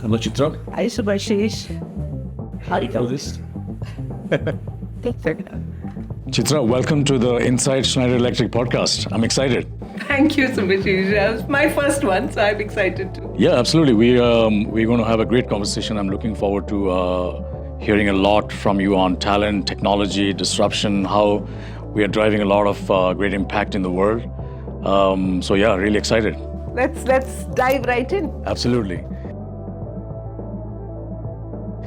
Hello, Chitra. Hi, Subhashish. How do you know this? Chitra, welcome to the Inside Schneider Electric podcast. I'm excited. Thank you, Subhashish. It's my first one, so I'm excited too. Yeah, absolutely. We're going to have a great conversation. I'm looking forward to hearing a lot from you on talent, technology, disruption, how we are driving a lot of great impact in the world. So yeah, really excited. Let's dive right in. Absolutely.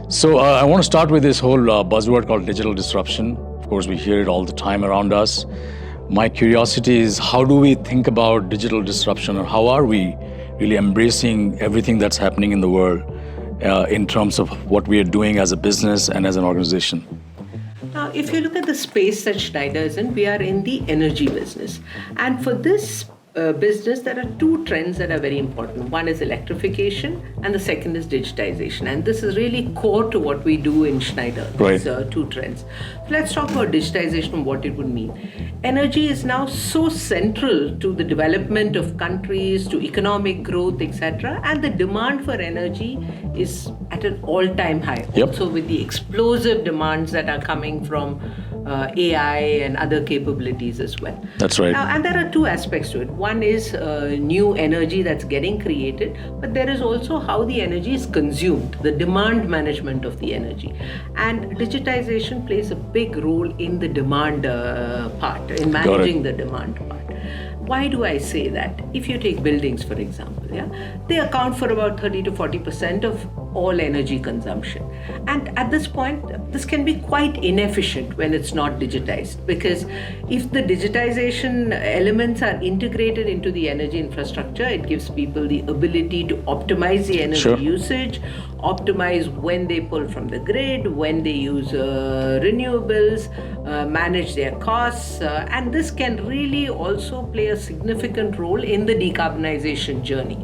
So I want to start with this whole buzzword called digital disruption. Of course, we hear it all the time around us. My curiosity is, how do we think about digital disruption, or how are we really embracing everything that's happening in the world in terms of what we are doing as a business and as an organization? Now, if you look at the space that Schneider is in, we are in the energy business. And for this business, there are two trends that are very important. One is electrification and the second is digitization. And this is really core to what we do in Schneider, Right. these two trends. So let's talk about digitization and what it would mean. Energy is now so central to the development of countries, to economic growth, etc. And the demand for energy is at an all-time high. Yep. Also with the explosive demands that are coming from AI and other capabilities as well. That's right. Now, and there are two aspects to it. One is new energy that's getting created, but there is also how the energy is consumed, the demand management of the energy. And digitization plays a big role in the demand part, in managing the demand part. Why do I say that? If you take buildings, for example, they account for about 30 to 40% of all energy consumption. And at this point, this can be quite inefficient when it's not digitized, because if the digitization elements are integrated into the energy infrastructure, it gives people the ability to optimize the energy Sure. usage, optimize when they pull from the grid, when they use renewables, manage their costs, and this can really also play a significant role in the decarbonization journey.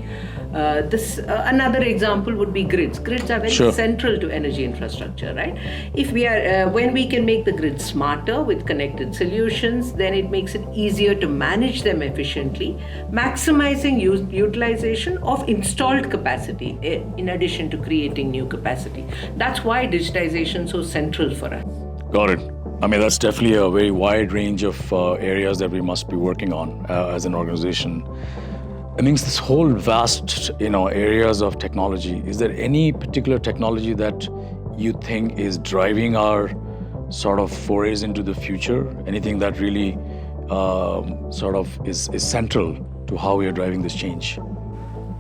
Another example would be grids. Grids are very Sure. central to energy infrastructure, right? If we are, when we can make the grid smarter with connected solutions, then it makes it easier to manage them efficiently, maximizing utilization of installed capacity in addition to creating new capacity. That's why digitization is so central for us. Got it. I mean, that's definitely a very wide range of areas that we must be working on as an organization. I mean, this whole vast, areas of technology. Is there any particular technology that you think is driving our sort of forays into the future? Anything that really sort of is central to how we are driving this change?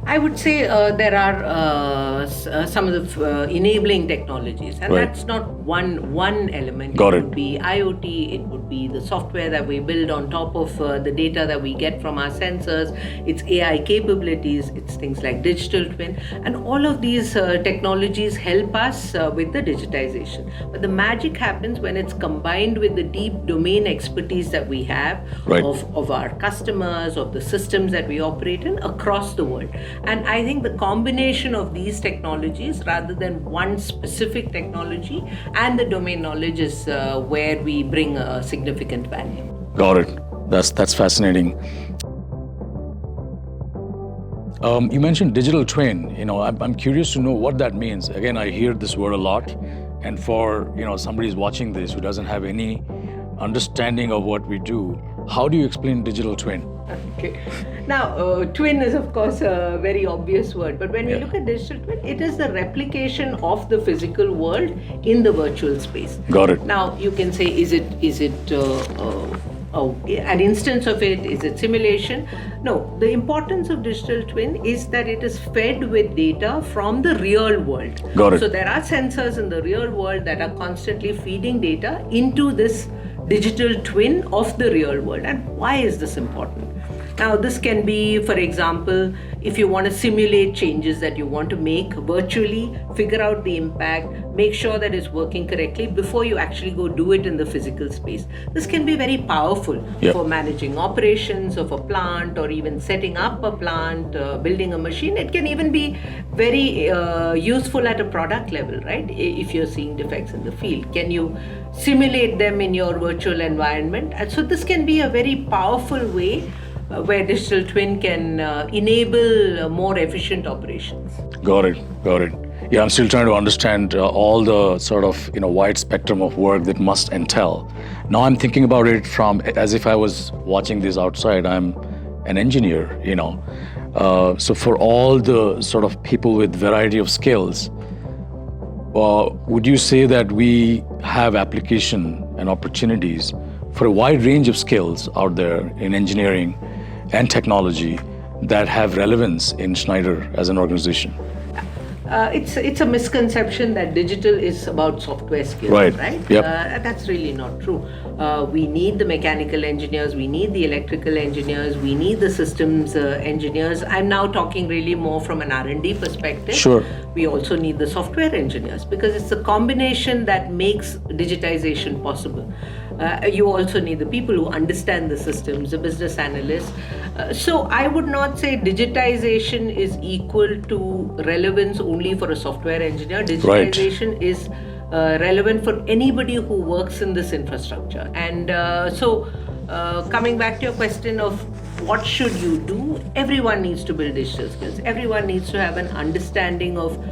I would say there are some of the enabling technologies, and Right. that's not one element. Got it it. would be IoT, it would be the software that we build on top of the data that we get from our sensors, it's AI capabilities, it's things like digital twin, and all of these technologies help us with the digitization. But the magic happens when it's combined with the deep domain expertise that we have Right. of our customers, of the systems that we operate in across the world. And I think the combination of these technologies, rather than one specific technology, and the domain knowledge is where we bring a significant value. Got it. That's fascinating. You mentioned digital twin. I'm curious to know what that means. Again, I hear this word a lot, and for somebody who's watching this who doesn't have any understanding of what we do, how do you explain digital twin? Okay. Now, twin is of course a very obvious word, but when we look at digital twin, it is the replication of the physical world in the virtual space. Got it. Now, you can say, is it an instance of it? Is it simulation? No, the importance of digital twin is that it is fed with data from the real world. Got it. So there are sensors in the real world that are constantly feeding data into this digital twin of the real world. And why is this important? Now, this can be, for example, if you want to simulate changes that you want to make virtually, figure out the impact, make sure that it's working correctly before you actually go do it in the physical space. This can be very powerful for managing operations of a plant, or even setting up a plant, building a machine. It can even be very useful at a product level, right? If you're seeing defects in the field, can you simulate them in your virtual environment? And so this can be a very powerful way where digital twin can enable more efficient operations. Got it. Yeah, I'm still trying to understand all the sort of wide spectrum of work that must entail. Now I'm thinking about it from as if I was watching this outside. I'm an engineer, so for all the sort of people with variety of skills, would you say that we have application and opportunities for a wide range of skills out there in engineering and technology that have relevance in Schneider as an organization? It's a misconception that digital is about software skills, right? Yep. That's really not true. We need the mechanical engineers, we need the electrical engineers, we need the systems engineers. I'm now talking really more from an R&D perspective. Sure. We also need the software engineers because it's a combination that makes digitization possible. You also need the people who understand the systems, the business analysts. So I would not say digitization is equal to relevance only for a software engineer. Digitization is relevant for anybody who works in this infrastructure. And coming back to your question of what should you do, everyone needs to build digital skills. Everyone needs to have an understanding of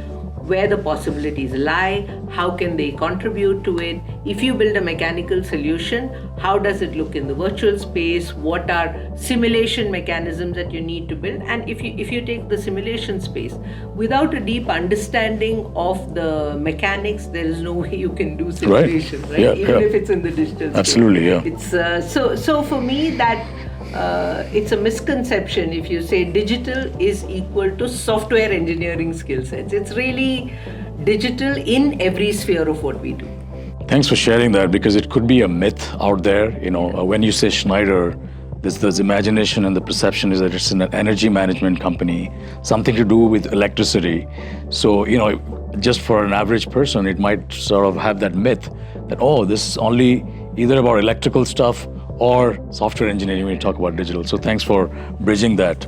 where the possibilities lie, how can they contribute to it. If you build a mechanical solution, how does it look in the virtual space? What are simulation mechanisms that you need to build? And if you take the simulation space, without a deep understanding of the mechanics, there is no way you can do simulation, right? Yeah, Even if it's in the digital space. Absolutely, yeah. It's so for me that it's a misconception if you say digital is equal to software engineering skill sets. It's really digital in every sphere of what we do. Thanks for sharing that, because it could be a myth out there. When you say Schneider, this imagination and the perception is that it's an energy management company, something to do with electricity. So, just for an average person, it might sort of have that myth that, this is only either about electrical stuff or software engineering when you talk about digital. So thanks for bridging that.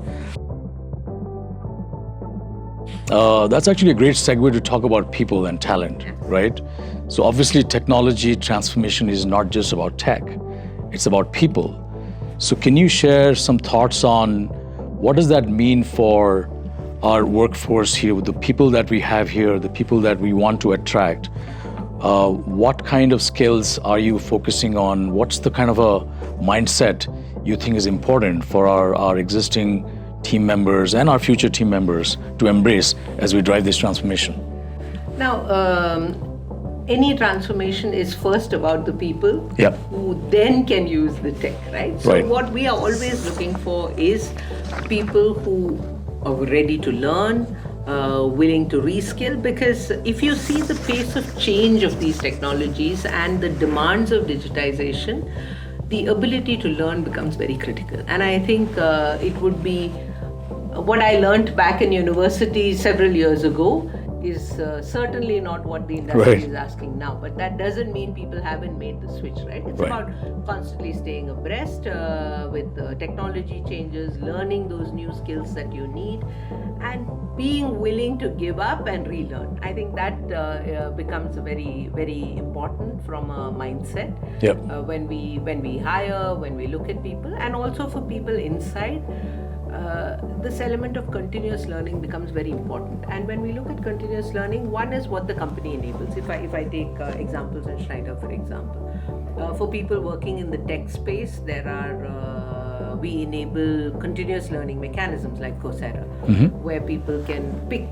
That's actually a great segue to talk about people and talent, right? So obviously technology transformation is not just about tech, it's about people. So can you share some thoughts on what does that mean for our workforce here, with the people that we have here, the people that we want to attract? What kind of skills are you focusing on? What's the kind of a mindset you think is important for our existing team members and our future team members to embrace as we drive this transformation? Now, any transformation is first about the people who then can use the tech, right? So what we are always looking for is people who are ready to learn, willing to reskill, because if you see the pace of change of these technologies and the demands of digitization, the ability to learn becomes very critical. And I think it would be what I learned back in university several years ago is certainly not what the industry is asking now. But that doesn't mean people haven't made the switch, right? It's about constantly staying abreast with technology changes, learning those new skills that you need, and being willing to give up and relearn. I think that becomes very, very important from a mindset when we hire, when we look at people, and also for people inside. This element of continuous learning becomes very important. And when we look at continuous learning, one is what the company enables. If I take examples in Schneider, for example, for people working in the tech space, we enable continuous learning mechanisms like Coursera, where people can pick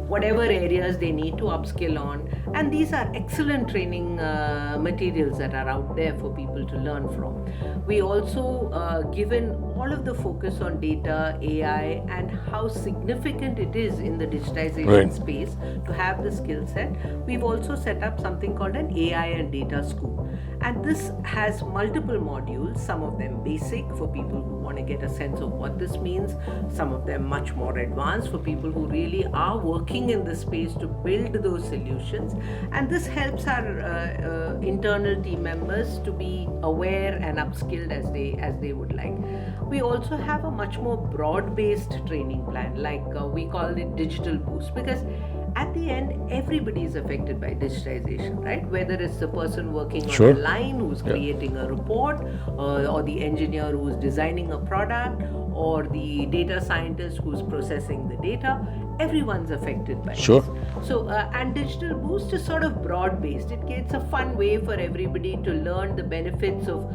whatever areas they need to upskill on. And these are excellent training materials that are out there for people to learn from. We also, given all of the focus on data, AI, and how significant it is in the digitization space to have the skill set, we've also set up something called an AI and data school. And this has multiple modules, some of them basic for people who want to get a sense of what this means, some of them much more advanced for people who really are working in this space to build those solutions. And this helps our internal team members to be aware and upskilled as they would like. We also have a much more broad-based training plan, like we call it Digital Boost, because at the end, everybody is affected by digitization, right? Whether it's the person working on Sure. the line who's creating a report, or the engineer who's designing a product, or the data scientist who's processing the data, everyone's affected by Sure. this. So, and Digital Boost is sort of broad-based. It's a fun way for everybody to learn the benefits of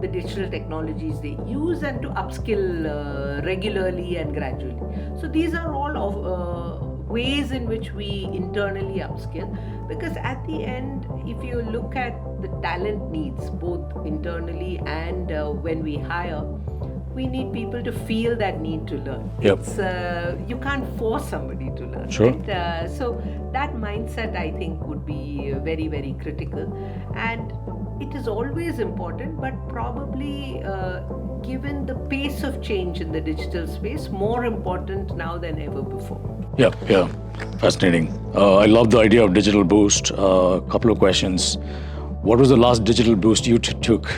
the digital technologies they use and to upskill regularly and gradually. So these are all of ways in which we internally upskill, because at the end, if you look at the talent needs both internally and when we hire, we need people to feel that need to learn. Yep. It's you can't force somebody to learn. Sure. Right? So that mindset, I think, would be very, very critical, and it is always important, but probably given the pace of change in the digital space, more important now than ever before. Yeah, fascinating. I love the idea of digital boost. Couple of questions. What was the last digital boost you took?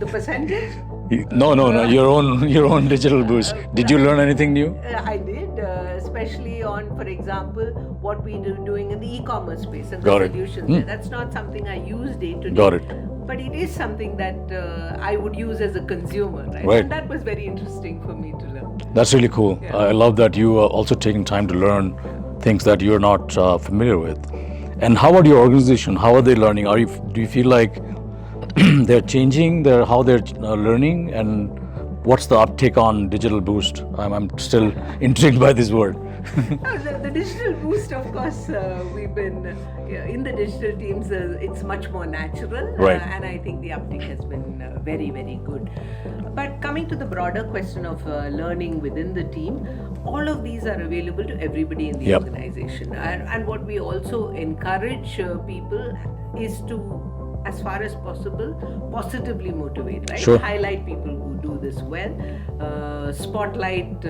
The percentage? No. Your own digital boost. Did you learn anything new? I did, especially on, for example, what we do doing in the e-commerce space and Got the it. solutions there. That's not something I use day to day. Got it. But it is something that I would use as a consumer, right? Right. And that was very interesting for me to learn. That's really cool. Yeah. I love that you are also taking time to learn things that you're not familiar with. And how about your organization? How are they learning? Do you feel like they're changing how they're learning, and what's the uptake on digital boost? I'm still intrigued by this word. The digital boost, of course, we've been in the digital teams, it's much more natural, Right. And I think the uptake has been very, very good. But coming to the broader question of learning within the team, all of these are available to everybody in the Yep. organization. And what we also encourage people is to, as far as possible, positively motivate, right? Sure. Highlight people who do this well, spotlight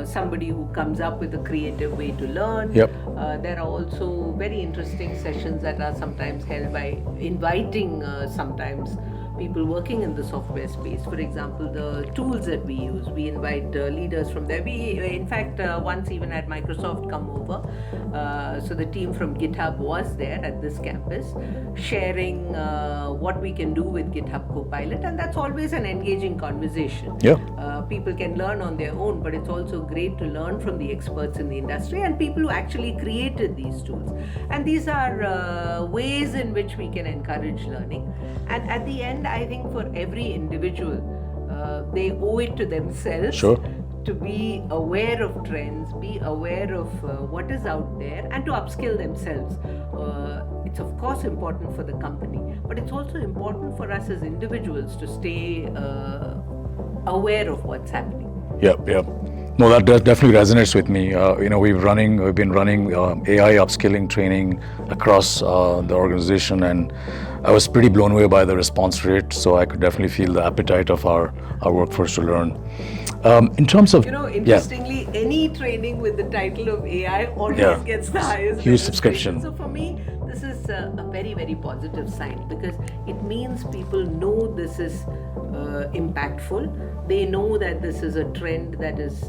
somebody who comes up with a creative way to learn. Yep. There are also very interesting sessions that are sometimes held by inviting sometimes people working in the software space. For example, the tools that we use, we invite leaders from there. We, in fact, once even had Microsoft come over. So the team from GitHub was there at this campus, sharing what we can do with GitHub Copilot, and that's always an engaging conversation. Yeah. People can learn on their own, but it's also great to learn from the experts in the industry and people who actually created these tools. And these are ways in which we can encourage learning. And at the end, I think for every individual, they owe it to themselves. Sure. To be aware of trends, be aware of what is out there, and to upskill themselves. It's of course important for the company, but it's also important for us as individuals to stay aware of what's happening. Yep. No, that definitely resonates with me. We've been running AI upskilling training across the organization, and I was pretty blown away by the response rate. So I could definitely feel the appetite of our workforce to learn. In terms of Interestingly, any training with the title of AI always gets the highest huge registration. subscription. So for me, this is a very, very positive sign, because it means people know this is impactful. They know that this is a trend that is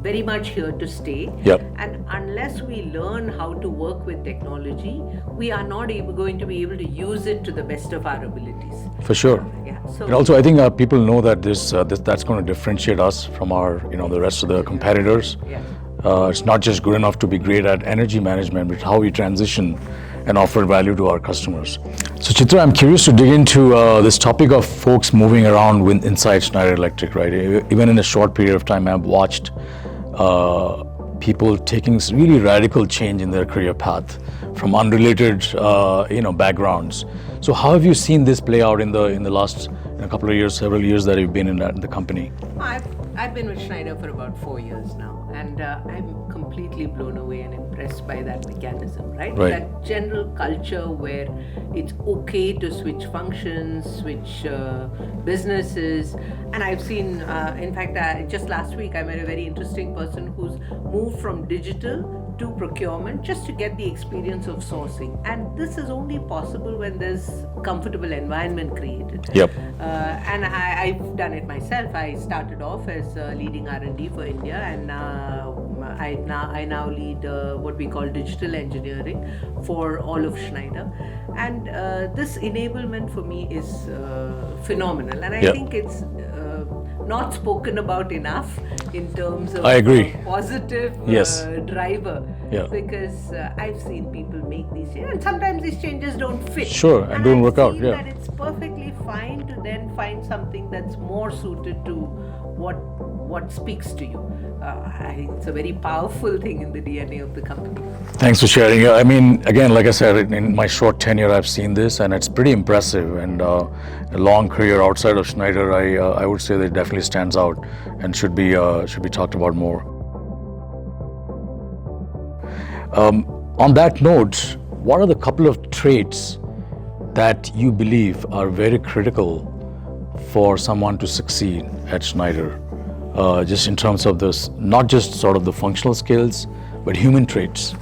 very much here to stay. Yep. And unless we learn how to work with technology, we are not going to be able to use it to the best of our abilities. For sure. Yeah. So And also, I think people know that that's going to differentiate us from the rest of the competitors. Yeah. It's not just good enough to be great at energy management, but how we transition and offer value to our customers. So Chitra, I'm curious to dig into this topic of folks moving around inside Schneider Electric, right? Even in a short period of time, I've watched people taking really radical change in their career path from unrelated, backgrounds. So how have you seen this play out in the last couple of years, several years that you've been in the company? I've been with Schneider for about 4 years now, and I'm completely blown away and impressed by that mechanism, right? That general culture where it's okay to switch functions, switch businesses. And I've seen, in fact, just last week I met a very interesting person who's moved from digital to procurement just to get the experience of sourcing. And this is only possible when there's comfortable environment created. Yep. And I've done it myself. I started off as leading R&D for India, and I now lead what we call digital engineering for all of Schneider. And this enablement for me is phenomenal. And I think it's not spoken about enough in terms of I agree. Positive Yes. driver. Yeah. Because I've seen people make these changes, and sometimes these changes don't fit. Sure, and don't work out. I've Yeah. seen that it's perfectly fine to then find something that's more suited to what speaks to you. I think it's a very powerful thing in the DNA of the company. Thanks for sharing. Yeah, I mean, again, like I said, in my short tenure, I've seen this, and it's pretty impressive. And a long career outside of Schneider, I would say that it definitely stands out and should be talked about more. On that note, what are the couple of traits that you believe are very critical for someone to succeed at Schneider? Just in terms of this, not just sort of the functional skills, but human traits.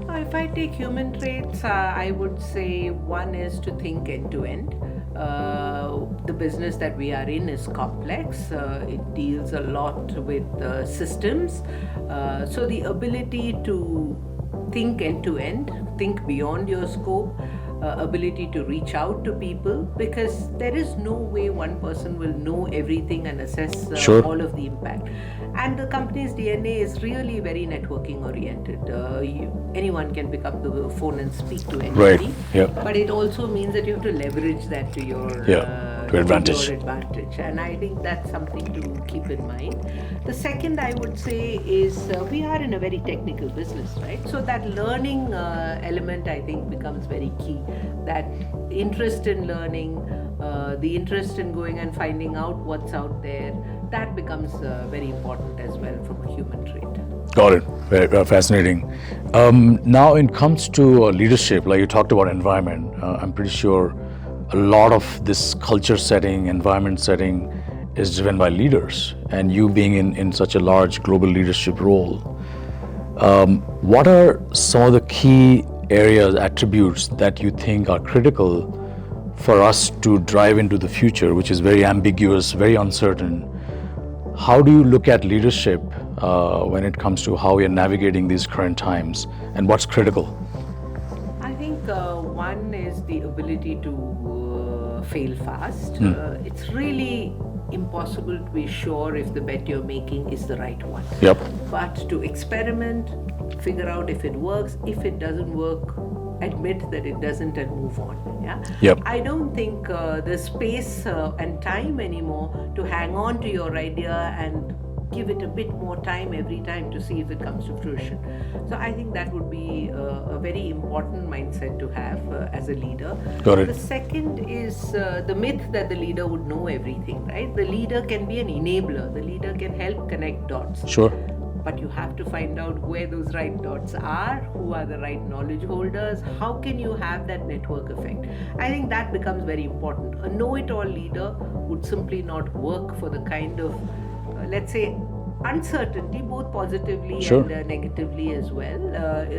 If I take human traits, I would say one is to think end to end. The business that we are in is complex. It deals a lot with systems. So the ability to think end to end, think beyond your scope, ability to reach out to people, because there is no way one person will know everything and assess all of the impact. And the company's DNA is really very networking oriented. Anyone can pick up the phone and speak to anybody. Right. Yeah. But it also means that you have to leverage that to your advantage. And I think that's something to keep in mind. The second I would say is we are in a very technical business, right? So that learning element I think becomes very key. That interest in learning, the interest in going and finding out what's out there, that becomes very important as well from a human trait. Got it. Very fascinating. Now, it comes to leadership, like you talked about environment. I'm pretty sure a lot of this culture setting, environment setting is driven by leaders, and you being in such a large global leadership role. What are some of the key areas, attributes that you think are critical for us to drive into the future, which is very ambiguous, very uncertain? How do you look at leadership when it comes to how we are navigating these current times, and what's critical? I think one is the ability to fail fast. It's really impossible to be sure if the bet you're making is the right one. Yep. But to experiment, figure out if it works. If it doesn't work, admit that it doesn't and move on. Yeah. Yep. I don't think there's space and time anymore to hang on to your idea and give it a bit more time every time to see if it comes to fruition. So I think that would be a very important mindset to have as a leader. Got it. The second is the myth that the leader would know everything, right? The leader can be an enabler. The leader can help connect dots. Sure. But you have to find out where those right dots are, who are the right knowledge holders, how can you have that network effect. I think that becomes very important. A know-it-all leader would simply not work for the kind of, let's say, uncertainty, both positively Sure. and negatively as well,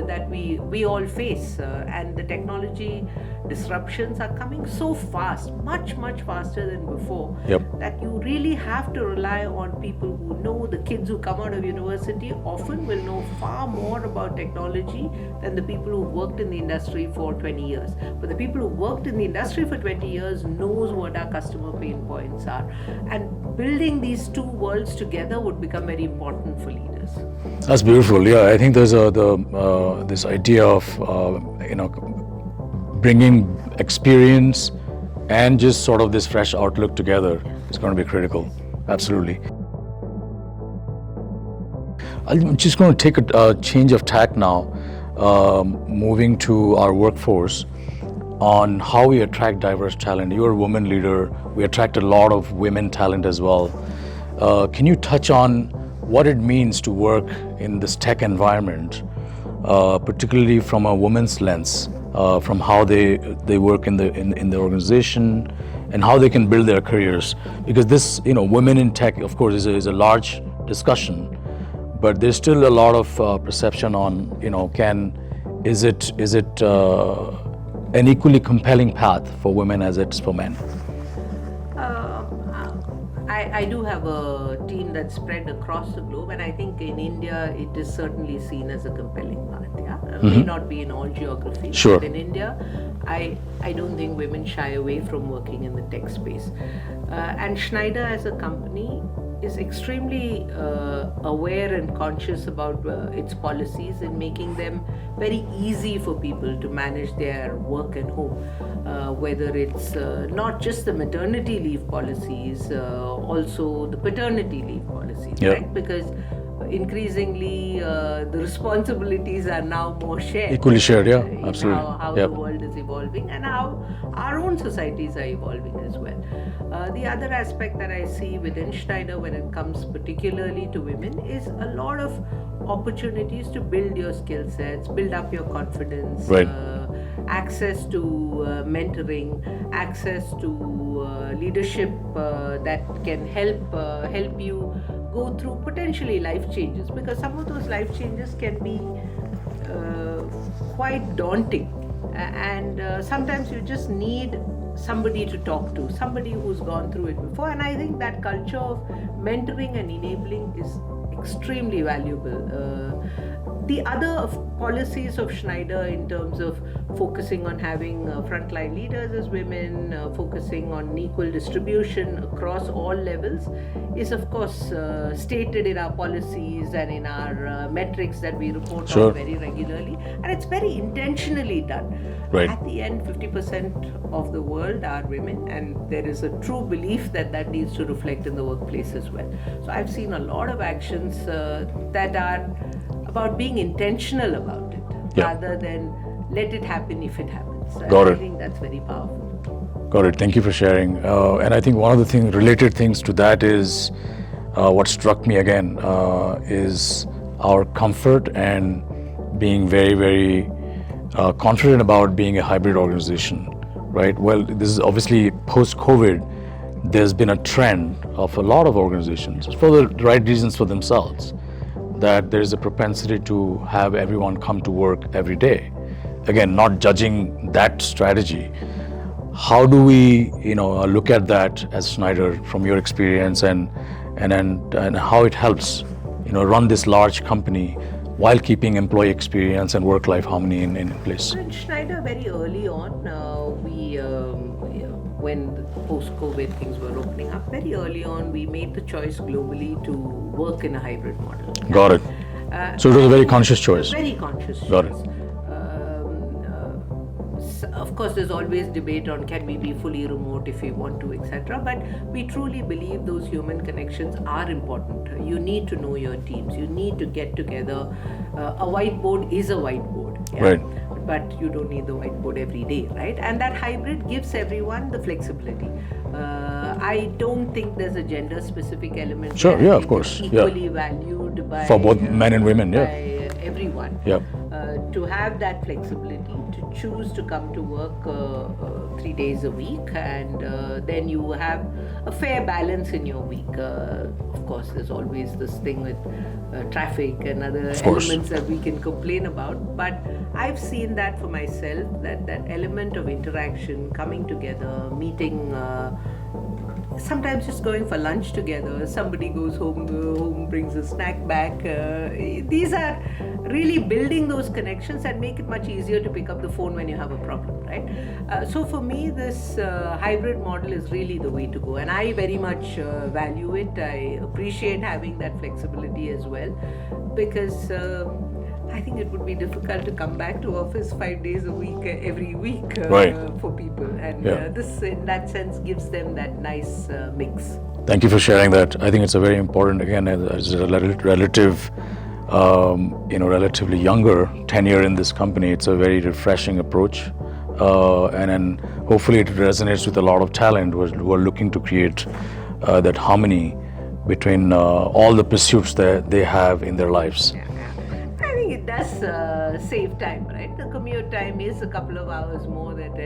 that we all face. And the technology disruptions are coming so fast, much faster than before, that you really have to rely on people who know. The kids who come out of university often will know far more about technology than the people who worked in the industry for 20 years. But the people who worked in the industry for 20 years knows what our customer pain points are. And building these two worlds together would become very important for leaders. That's beautiful. Yeah, I think there's this idea of bringing experience and just sort of this fresh outlook together is going to be critical. Absolutely. I'm just going to take a change of tack now, moving to our workforce on how we attract diverse talent. You're a woman leader. We attract a lot of women talent as well. Can you touch on what it means to work in this tech environment, particularly from a woman's lens, from how they work in the organization and how they can build their careers? Because this, women in tech, of course, is a large discussion, but there's still a lot of perception on, is it an equally compelling path for women as it's for men? I do have a team that's spread across the globe, and I think in India it is certainly seen as a compelling path. Yeah, may not be in all geographies, Sure. but in India, I don't think women shy away from working in the tech space. And Schneider as a company is extremely aware and conscious about its policies and making them very easy for people to manage their work and home. Whether it's not just the maternity leave policies, also the paternity leave policies, Yeah. right? Because increasingly the responsibilities are now more shared. Equally shared, yeah, in absolutely. How Yep. the world is evolving and how our own societies are evolving as well. The other aspect that I see within Schneider when it comes particularly to women is a lot of opportunities to build your skill sets, build up your confidence, Right. access to mentoring, access to leadership that can help you go through potentially life changes, because some of those life changes can be quite daunting, and sometimes you just need somebody to talk to, somebody who's gone through it before. And I think that culture of mentoring and enabling is extremely valuable. The other policies of Schneider in terms of focusing on having frontline leaders as women, focusing on equal distribution across all levels is of course stated in our policies and in our metrics that we report Sure. on very regularly, and it's very intentionally done. Right. At the end, 50% of the world are women, and there is a true belief that that needs to reflect in the workplace as well. So I've seen a lot of actions that are about being intentional about it, Yeah. rather than let it happen if it happens. Got I it. think that's very powerful. Got it. Thank you for sharing. And I think one of the related things to that is what struck me again is our comfort and being very, very confident about being a hybrid organization, right? Well, this is obviously post-COVID. There's been a trend of a lot of organizations, for the right reasons for themselves, that there's a propensity to have everyone come to work every day. Again, not judging that strategy. How do we, look at that as Schneider from your experience, and how it helps, run this large company while keeping employee experience and work-life harmony in place? In Schneider, very early on, when the post-COVID things were opening up, very early on, we made the choice globally to work in a hybrid model. Got it. So it was a very conscious choice. Very conscious choice. Got it. Of course, there's always debate on can we be fully remote if we want to, etc. But we truly believe those human connections are important. You need to know your teams. You need to get together. A whiteboard is a whiteboard. Yeah? Right. But you don't need the whiteboard every day, right? And that hybrid gives everyone the flexibility. I don't think there's a gender-specific element. Sure, there. yeah, I of think course, it's yeah. equally valued by For both men and women, yeah. by everyone. Yeah. To have that flexibility, to choose to come to work 3 days a week, and then you have a fair balance in your week. Of course, there's always this thing with traffic and other elements that we can complain about, but I've seen that for myself, that element of interaction, coming together, meeting, sometimes just going for lunch together, somebody goes home brings a snack back. These are really building those connections and make it much easier to pick up the phone when you have a problem, right? So for me, this hybrid model is really the way to go, and I very much value it. I appreciate having that flexibility as well, because I think it would be difficult to come back to office 5 days a week, every week Right. for people. And Yeah. this, in that sense, gives them that nice mix. Thank you for sharing that. I think it's a very important, again, as a relatively younger tenure in this company, it's a very refreshing approach. And then hopefully it resonates with a lot of talent who are looking to create that harmony between all the pursuits that they have in their lives. Yeah. I think it does save time, right? The commute time is a couple of hours more that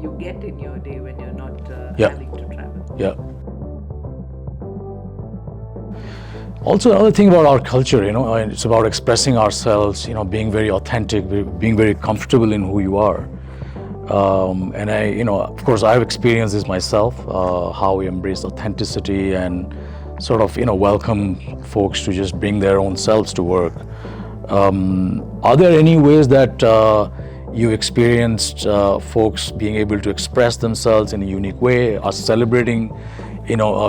you get in your day when you're not Yeah. having to travel. Yeah. Also, another thing about our culture, it's about expressing ourselves, being very authentic, being very comfortable in who you are. And of course, I've experienced this myself, how we embrace authenticity and sort of, welcome folks to just bring their own selves to work. Are there any ways that you experienced folks being able to express themselves in a unique way, are celebrating,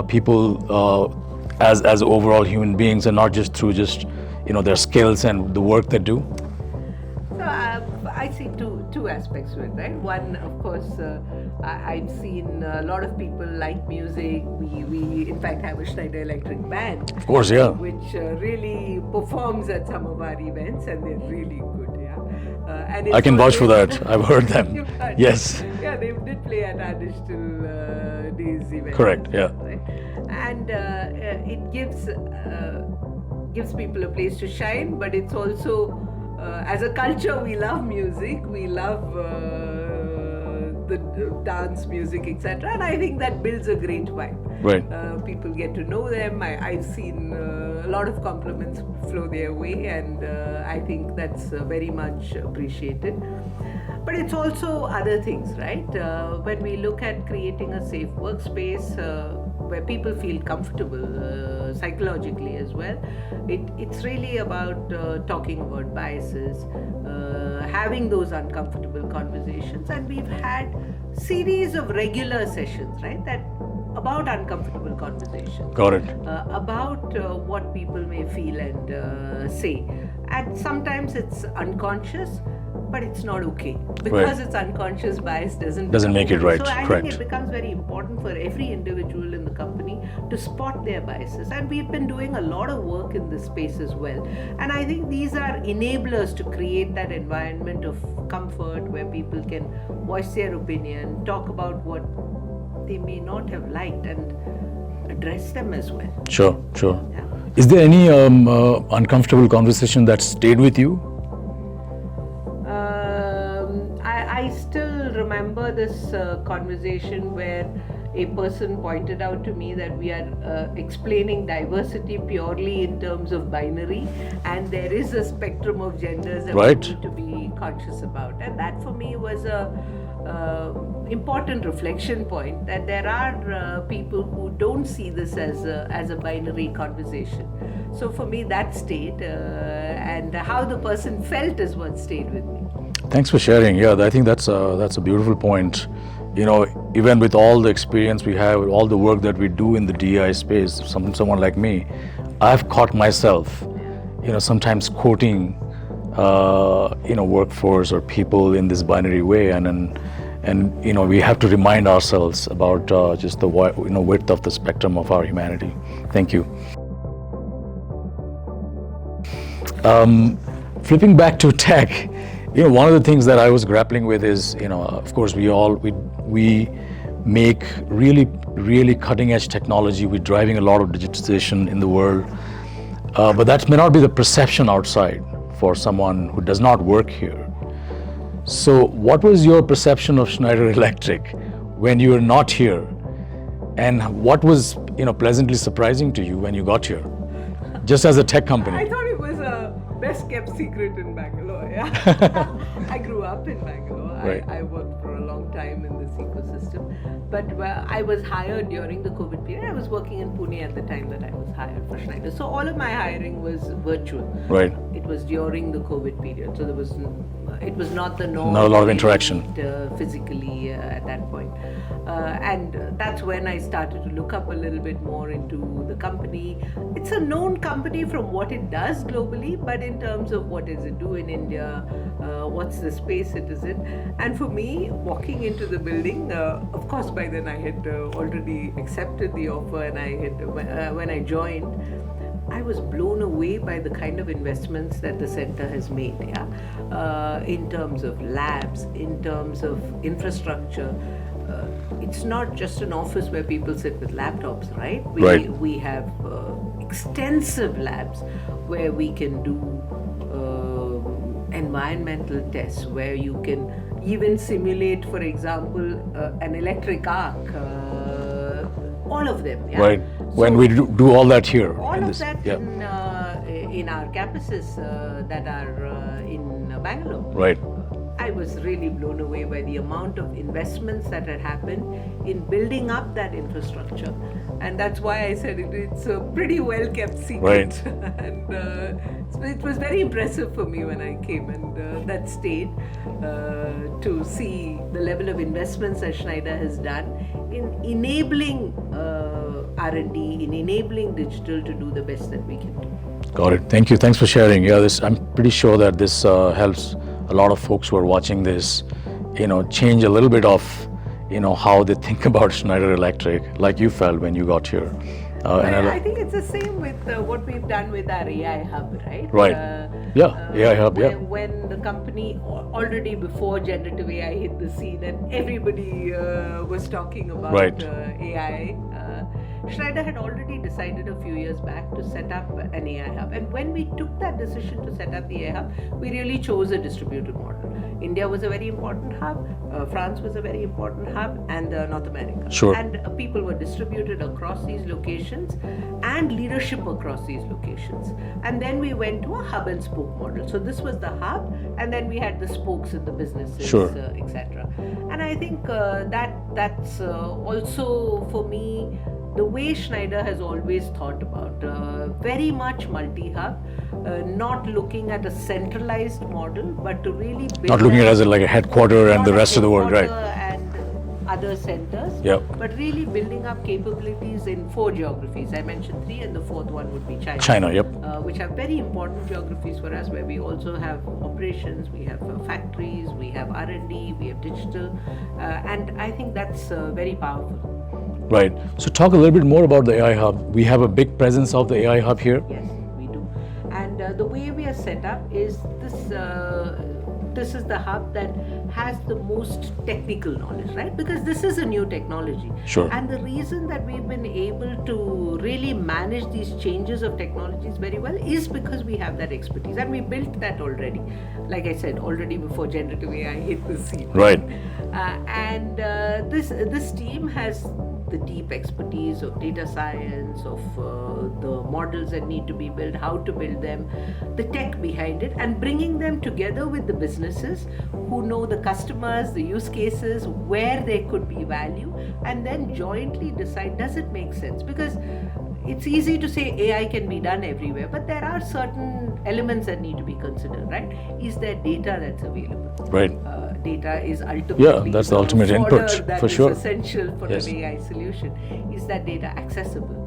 people as overall human beings and not just through their skills and the work they do? So I see two aspects to it, right? One, of course, I've seen a lot of people like music. We in fact have a Schneider Electric band. Of course, yeah. Which really performs at some of our events, and they're really good, yeah. And I can vouch for that. I've heard them. You've heard. Yes. Yeah, they did play at our digital days event. Correct, yeah. Right? And it gives people a place to shine, but it's also as a culture, we love music, we love the dance music, etc. And I think that builds a great vibe. Right. People get to know them. I've seen a lot of compliments flow their way, and I think that's very much appreciated. But it's also other things, right? When we look at creating a safe workspace where people feel comfortable psychologically as well, it's really about talking about biases, having those uncomfortable conversations, and we've had series of regular sessions, right? That about uncomfortable conversations. Got it. About what people may feel and say. And sometimes it's unconscious, but it's not okay. Because it's unconscious, bias doesn't make it right. So I Correct. think it becomes very important for every individual in the company to spot their biases. And we've been doing a lot of work in this space as well. And I think these are enablers to create that environment of comfort where people can voice their opinion, talk about what they may not have liked, and address them as well. Sure. Yeah. Is there any uncomfortable conversation that stayed with you? I still remember this conversation where a person pointed out to me that we are explaining diversity purely in terms of binary, and there is a spectrum of genders that we need to be conscious about. And that for me was a important reflection point, that there are people who don't see this as a binary conversation. So for me that stayed, and how the person felt is what stayed with me. Thanks for sharing. Yeah, I think that's a beautiful point. Even with all the experience we have, all the work that we do in the DEI space, someone like me, I've caught myself, sometimes quoting, workforce or people in this binary way, and we have to remind ourselves about just the width of the spectrum of our humanity. Thank you. Flipping back to tech, one of the things that I was grappling with is, of course, we make really, really cutting edge technology. We're driving a lot of digitization in the world, but that may not be the perception outside for someone who does not work here. So what was your perception of Schneider Electric when you were not here? And what was, pleasantly surprising to you when you got here, just as a tech company? I thought it was a best kept secret in Bangalore, yeah. I grew up in Bangalore. Right. I worked for a long time in this ecosystem. But I was hired during the COVID period. I was working in Pune at the time that I was hired for Schneider. So all of my hiring was virtual. Right. It was during the COVID period. So it was not the norm. Not a lot of interaction. Physically at that point. And that's when I started to look up a little bit more into the company. It's a known company from what it does globally, but in terms of what does it do in India, what's the space it is in. And for me, walking into the building, of course by then I had already accepted the offer, and I had when I joined, I was blown away by the kind of investments that the center has made, in terms of labs, in terms of infrastructure. It's not just an office where people sit with laptops, right? We have extensive labs where we can do environmental tests, where you can even simulate, for example, an electric arc all of them. Yeah? Right. When we do all that here. All in of this, that yeah. in our campuses that are in Bangalore. Right. I was really blown away by the amount of investments that had happened in building up that infrastructure. And that's why I said it's a pretty well kept secret. Right. And it was very impressive for me when I came and that stayed to see the level of investments that Schneider has done in enabling R&D, in enabling digital to do the best that we can do. Got it. Thank you. Thanks for sharing. Yeah, I'm pretty sure that this helps a lot of folks who are watching this, change a little bit of, how they think about Schneider Electric, like you felt when you got here. I think it's the same with what we've done with our AI hub, right? Right. AI hub. When the company, already before generative AI hit the scene and everybody was talking about Right. AI, Schneider had already decided a few years back to set up an AI hub. And when we took that decision to set up the AI hub, we really chose a distributed model. India was a very important hub, France was a very important hub, and North America. Sure. And people were distributed across these locations and leadership across these locations. And then we went to a hub and spoke model. So this was the hub, and then we had the spokes in the businesses, Sure. etc. And I think that's also, for me, the way Schneider has always thought about, very much multi-hub, not looking at a centralized model, but to really build Not looking at it as like a headquarter and the rest of the world, right? And other centers, Yep. but really building up capabilities in 4 geographies. I mentioned 3, and the 4th one would be China. China, yep. Which are very important geographies for us, where we also have operations, we have factories, we have R&D, we have digital, and I think that's very powerful. Right. So talk a little bit more about the AI hub. We have a big presence of the AI hub here. Yes, we do. And the way we are set up is this is the hub that has the most technical knowledge, right? Because this is a new technology. Sure. And the reason that we've been able to really manage these changes of technologies very well is because we have that expertise, and we built that already. Like I said, already before generative AI hit the scene. Right. And this team has the deep expertise of data science, of the models that need to be built, how to build them, the tech behind it, and bringing them together with the businesses who know the customers, the use cases, where there could be value, and then jointly decide, does it make sense? Because it's easy to say AI can be done everywhere, but there are certain elements that need to be considered, right? Is there data that's available? Right. Data is ultimately That's the ultimate input, that for is sure. essential for Yes. an AI solution. Is that data accessible?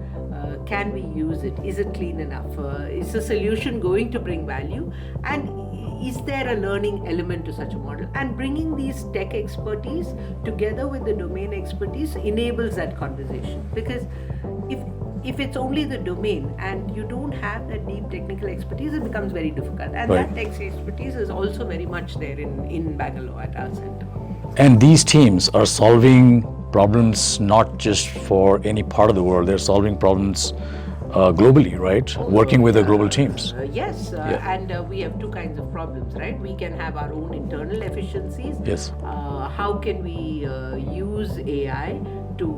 Can we use it? Is it clean enough? Is the solution going to bring value? And is there a learning element to such a model? And bringing these tech expertise together with the domain expertise enables that conversation. Because if it's only the domain and you don't have that deep technical expertise, it becomes very difficult. And Right. that tech expertise is also very much there in Bangalore at our center. And these teams are solving problems not just for any part of the world, they're solving problems globally, right? Working with the global teams. Yes, Yeah. and we have 2 kinds of problems, right? We can have our own internal efficiencies. Yes. How can we use AI to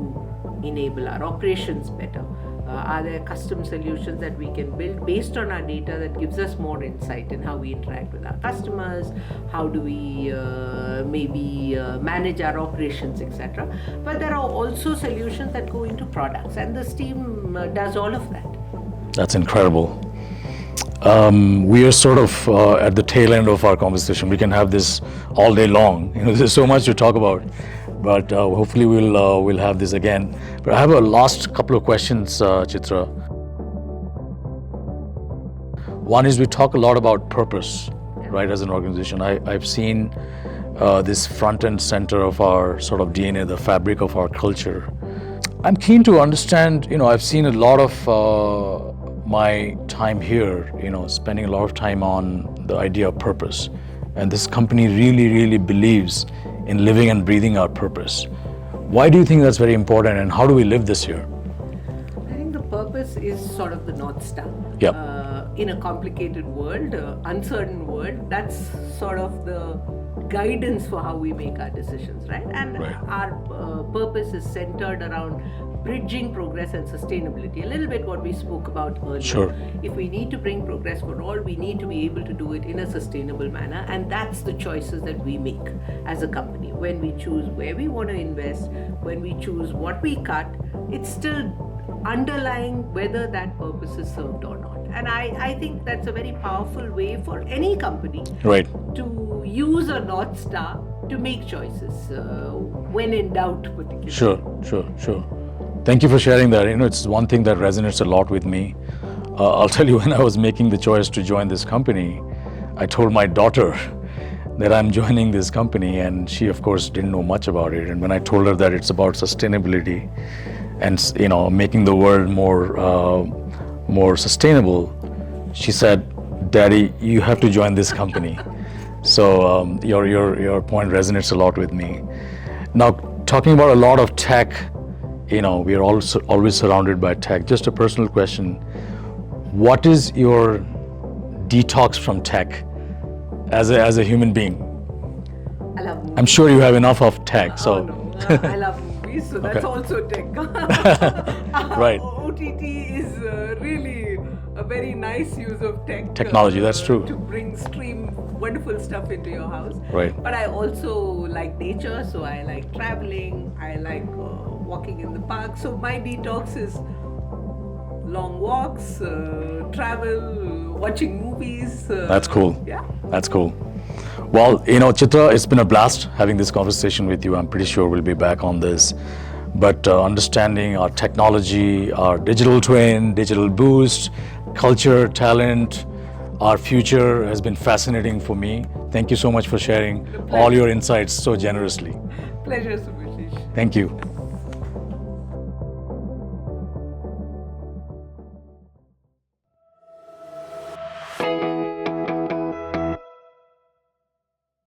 enable our operations better? Are there custom solutions that we can build based on our data that gives us more insight in how we interact with our customers? How do we maybe manage our operations, etc.? But there are also solutions that go into products, and this team does all of that. That's incredible. We are sort of at the tail end of our conversation. We can have this all day long. There's so much to talk about. But hopefully we'll have this again. But I have a last couple of questions, Chitra. One is we talk a lot about purpose, right, as an organization. I've seen this front and center of our sort of DNA, the fabric of our culture. I'm keen to understand, I've seen a lot of my time here, spending a lot of time on the idea of purpose. And this company really, really believes in living and breathing our purpose. Why do you think that's very important, and how do we live this here? I think the purpose is sort of the North Star. Yep. In a complicated world, uncertain world, that's sort of the guidance for how we make our decisions, right? And Right. our purpose is centered around bridging progress and sustainability. A little bit what we spoke about earlier. Sure. If we need to bring progress for all, we need to be able to do it in a sustainable manner, and that's the choices that we make as a company. When we choose where we want to invest, when we choose what we cut, it's still underlying whether that purpose is served or not. And I think that's a very powerful way for any company Right. to use a North Star to make choices when in doubt, particularly. Sure. Thank you for sharing that. It's one thing that resonates a lot with me. I'll tell you, when I was making the choice to join this company, I told my daughter that I'm joining this company, and she, of course, didn't know much about it. And when I told her that it's about sustainability and making the world more sustainable, she said, "Daddy, you have to join this company." So your point resonates a lot with me. Now, talking about a lot of tech, we are also always surrounded by tech. Just a personal question: what is your detox from tech as a human being? I love movies. I'm sure you have enough of tech. So. Oh, no. I love movies, so that's Okay. also tech. Right. OTT is really a very nice use of tech. Technology, that's true. To stream wonderful stuff into your house. Right. But I also like nature, so I like traveling. I like walking in the park. So my detox is long walks, travel, watching movies. That's cool. Yeah. That's cool. Well, Chitra, it's been a blast having this conversation with you. I'm pretty sure we'll be back on this. But understanding our technology, our digital twin, digital boost, culture, talent, our future has been fascinating for me. Thank you so much for sharing all your insights so generously. Pleasure, Subhashish. Thank you.